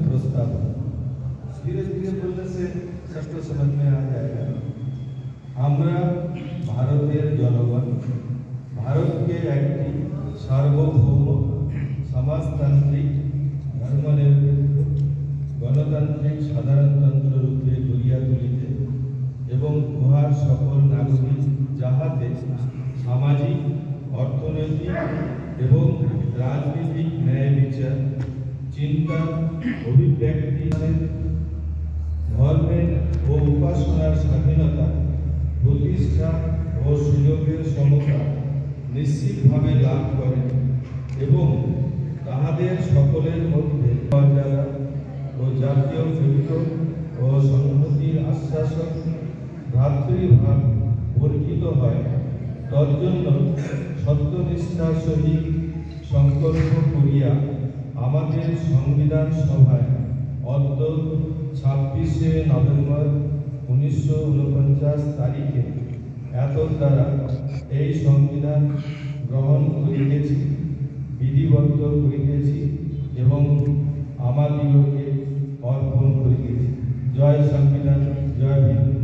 प्रस्ताव धीरे धीरे बोलने से सबको समझ में आ जाएगा। আমরা ভারতের জনগণ ভারতকে একটি সার্বভৌম সমাজতান্ত্রিক ধর্মনিরপেক্ষ গণতান্ত্রিক সাধারণতন্ত্র রূপে গড়িয়া তুলিতে এবং উহার সকল নাগরিক যাহাতে সামাজিক অর্থনৈতিক এবং রাজনৈতিক ন্যায় বিচার চিন্তা অভিব্যক্তি ধর্মের ও উপাসনার স্বাধীনতা প্রতিষ্ঠা ও সুযোগের সমতা নিশ্চিতভাবে লাভ করে এবং তাহাদের সকলের মধ্যে মর্যাদা ও জাতীয় ঐক্য ও সংহতির আশ্বাসক ভ্রাতৃভাব বর্ধিত হয়, তজ্জন্য সত্যনিষ্ঠার সহিত সংকল্প করিয়া আমাদের সংবিধান সভায় অদ্য 26শে নভেম্বর 1949 তারিখে এত দ্বারা এই সংবিধান গ্রহণ করিতেছি, বিধিবদ্ধ করিতেছি এবং আমাদিগকে অর্পণ করিতেছি। জয় সংবিধান, জয় ভীম।